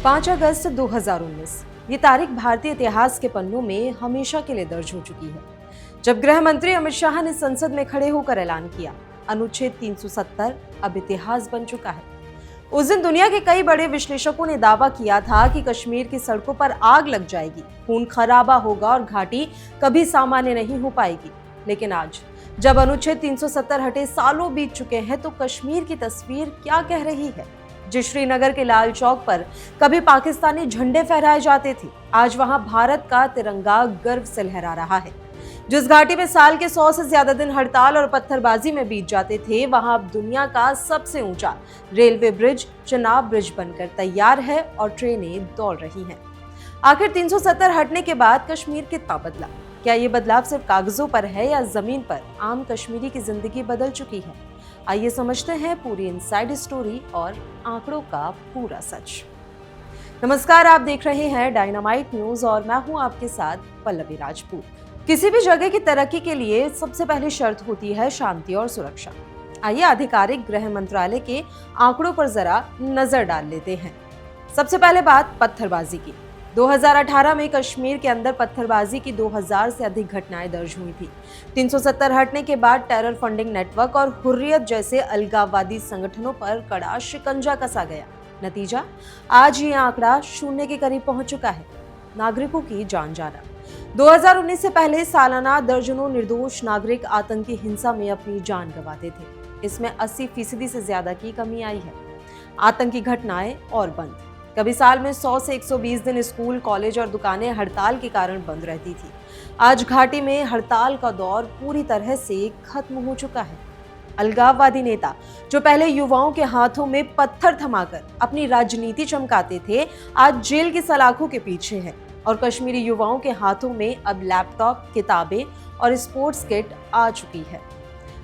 5 अगस्त 2019 ये तारीख भारतीय इतिहास के पन्नों में हमेशा के लिए दर्ज हो चुकी है, जब गृह मंत्री अमित शाह ने संसद में खड़े होकर ऐलान किया, अनुच्छेद 370 अब इतिहास बन चुका है। उस दिन दुनिया के कई बड़े विश्लेषकों ने दावा किया था कि कश्मीर की सड़कों पर आग लग जाएगी, खून खराबा होगा और घाटी कभी सामान्य नहीं हो पाएगी। लेकिन आज जब अनुच्छेद 370 हटे सालों बीत चुके हैं, तो कश्मीर की तस्वीर क्या कह रही है। जिस श्रीनगर के लाल चौक पर कभी पाकिस्तानी झंडे फहराए जाते थे, आज वहां भारत का तिरंगा गर्व से लहरा रहा है। जिस घाटी में साल के 100 से ज्यादा दिन हड़ताल और पत्थरबाजी में बीत जाते थे, वहां अब दुनिया का सबसे ऊंचा रेलवे ब्रिज चिनाब ब्रिज बनकर तैयार है और ट्रेनें दौड़ रही हैं। आखिर 370 हटने के बाद कश्मीर कितना बदला? क्या ये बदलाव सिर्फ कागजों पर है या जमीन पर आम कश्मीरी की जिंदगी बदल चुकी है? आइए समझते हैं पूरी इनसाइड स्टोरी और आंकड़ों का पूरा सच। नमस्कार, आप देख रहे हैं डायनामाइट न्यूज और मैं हूं आपके साथ पल्लवी राजपूत। किसी भी जगह की तरक्की के लिए सबसे पहली शर्त होती है शांति और सुरक्षा। आइए आधिकारिक गृह मंत्रालय के आंकड़ों पर जरा नजर डाल लेते हैं। सबसे पहले बात पत्थरबाजी की। 2018 में कश्मीर के अंदर पत्थरबाजी की 2000 से अधिक घटनाएं दर्ज हुई थी। 370 हटने के बाद टेरर फंडिंग नेटवर्क और हुर्रियत जैसे अलगाववादी संगठनों पर कड़ा शिकंजा कसा गया। नतीजा, आज ये आंकड़ा 0 के करीब पहुंच चुका है। नागरिकों की जान जाना। 2019 से पहले सालाना दर्जनों निर्दोष नागरिक आतंकी हिंसा में अपनी जान गंवाते थे। इसमें 80% से ज्यादा की कमी आई है। आतंकी घटनाएं और बंद। कभी साल में 100 से 120 दिन स्कूल, कॉलेज और दुकानें हड़ताल के कारण बंद रहती थी। आज घाटी में हड़ताल का दौर पूरी तरह से खत्म हो चुका है। अलगाववादी नेता जो पहले युवाओं के हाथों में पत्थर थमाकर अपनी राजनीति चमकाते थे, आज जेल की सलाखों के पीछे हैं और कश्मीरी युवाओं के हाथों में अब लैपटॉप, किताबें और स्पोर्ट्स किट आ चुकी है।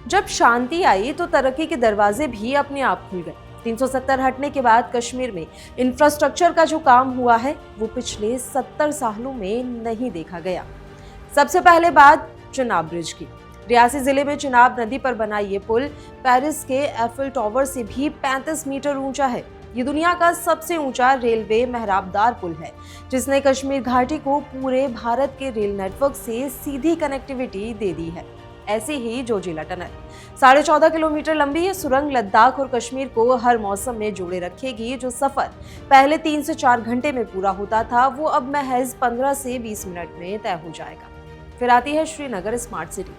जब शांति आई तो तरक्की के दरवाजे भी अपने आप खुल गए। 370 हटने के बाद कश्मीर में इंफ्रास्ट्रक्चर का जो काम हुआ है, वो पिछले 70 सालों में नहीं देखा गया। सबसे पहले बात चिनाब ब्रिज की। रियासी जिले में चिनाब नदी पर बना ये पुल पेरिस के एफिल टावर से भी 35 मीटर ऊंचा है। ये दुनिया का सबसे ऊंचा रेलवे मेहराबदार पुल है, जिसने कश्मीर घाटी को पूरे भारत के रेल नेटवर्क से सीधी कनेक्टिविटी दे दी है। ऐसी ही जोजिला टनल 14.5 किलोमीटर लंबी ये सुरंग लद्दाख और कश्मीर को हर मौसम में जोड़े रखेगी। जो सफर पहले 3 से 4 घंटे में पूरा होता था, वो अब महज 15 से 20 मिनट में तय हो जाएगा। फिर आती है श्रीनगर स्मार्ट सिटी।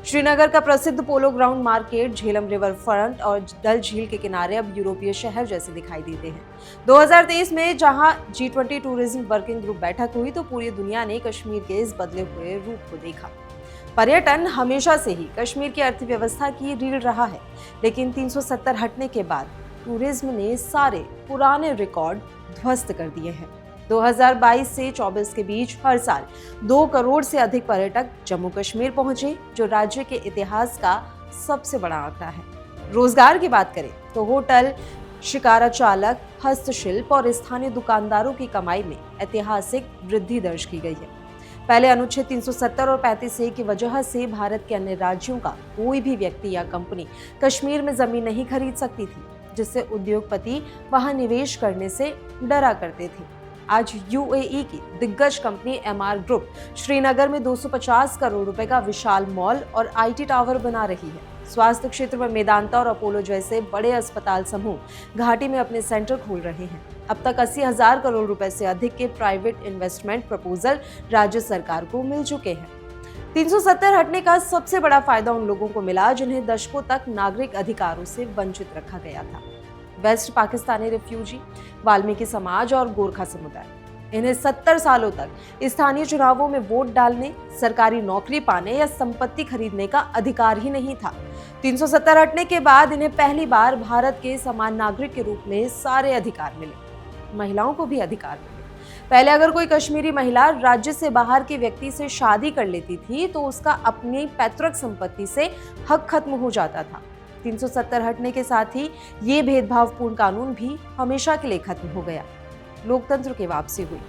श्रीनगर का प्रसिद्ध polo ground market, Jhelum river front और डल झील के किनारे अब यूरोपीय शहर जैसे दिखाई देते हैं। 2023 में जहां G20 टूरिज्म वर्किंग ग्रुप बैठक हुई, तो पूरी दुनिया ने कश्मीर के इस बदले हुए रूप को देखा। पर्यटन हमेशा से ही कश्मीर की अर्थव्यवस्था की रीढ़ रहा है, लेकिन 370 हटने के बाद टूरिज्म ने सारे पुराने रिकॉर्ड ध्वस्त कर दिए हैं। 2022 से 24 के बीच हर साल 2 करोड़ से अधिक पर्यटक जम्मू कश्मीर पहुंचे, जो राज्य के इतिहास का सबसे बड़ा आंकड़ा है। रोजगार की बात करें तो होटल, शिकारा चालक, हस्तशिल्प और स्थानीय दुकानदारों की कमाई में ऐतिहासिक वृद्धि दर्ज की गई है। पहले अनुच्छेद 370 और 35A की वजह से भारत के अन्य राज्यों का कोई भी व्यक्ति या कंपनी कश्मीर में जमीन नहीं खरीद सकती थी, जिससे उद्योगपति वहां निवेश करने से डरा करते थे। आज UAE की दिग्गज कंपनी MR ग्रुप श्रीनगर में 250 करोड़ रुपए का विशाल मॉल और IT टावर बना रही है। स्वास्थ्य क्षेत्र में मेदांता और अपोलो जैसे बड़े अस्पताल समूह घाटी में अपने सेंटर खोल रहे हैं। अब तक 80,000 करोड़ रुपए से अधिक के प्राइवेट इन्वेस्टमेंट प्रपोजल राज्य सरकार को मिल चुके हैं। 370 हटने का सबसे बड़ा फायदा उन लोगों को मिला जिन्हें दशकों तक नागरिक अधिकारों से वंचित रखा गया था। वेस्ट पाकिस्तानी रिफ्यूजी, वाल्मीकि समाज और गोरखा समुदाय, इन्हें 70 सालों तक स्थानीय चुनावों में वोट डालने, सरकारी नौकरी पाने या संपत्ति खरीदने का अधिकार ही नहीं था। 370 हटने के बाद इन्हें पहली बार भारत के समान नागरिक के रूप में सारे अधिकार मिले। महिलाओं को भी अधिकार मिले। पहले अगर कोई कश्मीरी महिला राज्य से बाहर के व्यक्ति से शादी कर लेती थी, तो उसका अपनी पैतृक संपत्ति से हक खत्म हो जाता था। 370 हटने के साथ ही ये भेदभावपूर्ण कानून भी हमेशा के लिए खत्म हो गया। लोकतंत्र की वापसी हुई।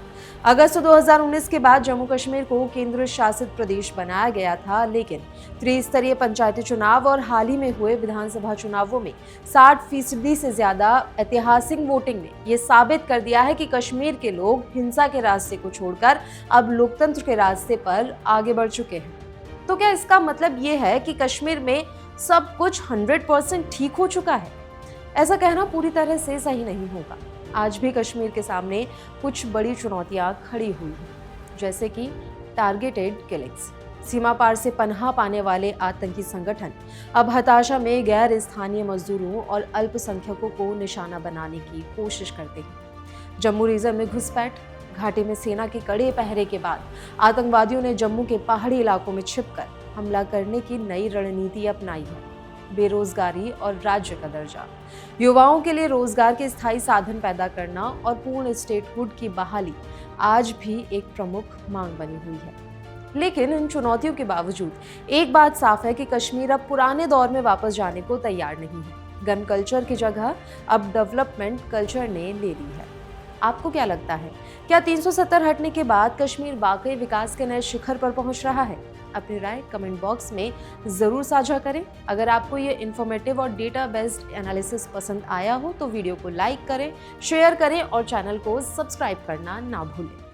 अगस्त 2019 के बाद जम्मू कश्मीर को केंद्र शासित प्रदेश बनाया गया था, लेकिन त्रिस्तरीय पंचायती चुनाव और हाल ही में हुए विधानसभा चुनावों में 60% से ज्यादा ऐतिहासिक वोटिंग ने यह साबित कर दिया है कि कश्मीर के लोग हिंसा के रास्ते को छोड़कर अब लोकतंत्र के रास्ते पर आगे बढ़ चुके हैं। तो क्या इसका मतलब ये है कि कश्मीर में सब कुछ 100% ठीक हो चुका है? ऐसा कहना पूरी तरह से सही नहीं होगा। आज भी कश्मीर के सामने कुछ बड़ी चुनौतियां खड़ी हुई हैं, जैसे कि टारगेटेड किलिंग्स, सीमा पार से पनाह पाने वाले आतंकी संगठन अब हताशा में गैर स्थानीय मजदूरों और अल्पसंख्यकों को निशाना बनाने की कोशिश करते हैं। जम्मू रीजन में घुसपैठ, घाटी में सेना के कड़े पहरे के बाद आतंकवादियों ने जम्मू के पहाड़ी इलाकों में छिपकर हमला करने की नई रणनीति अपनाई है। बेरोजगारी और राज्य का दर्जा, युवाओं के लिए रोजगार के स्थायी साधन पैदा करना और पूर्ण स्टेटहुड की बहाली आज भी एक प्रमुख मांग बनी हुई है। लेकिन इन चुनौतियों के बावजूद एक बात साफ है कि कश्मीर अब पुराने दौर में वापस जाने को तैयार नहीं है। गन कल्चर की जगह अब डेवलपमेंट कल्चर ने ले ली है। आपको क्या लगता है, क्या 370 हटने के बाद कश्मीर वाकई विकास के नए शिखर पर पहुंच रहा है? अपनी राय कमेंट बॉक्स में जरूर साझा करें। अगर आपको ये इन्फॉर्मेटिव और डेटा बेस्ड एनालिसिस पसंद आया हो तो वीडियो को लाइक करें, शेयर करें और चैनल को सब्सक्राइब करना ना भूलें।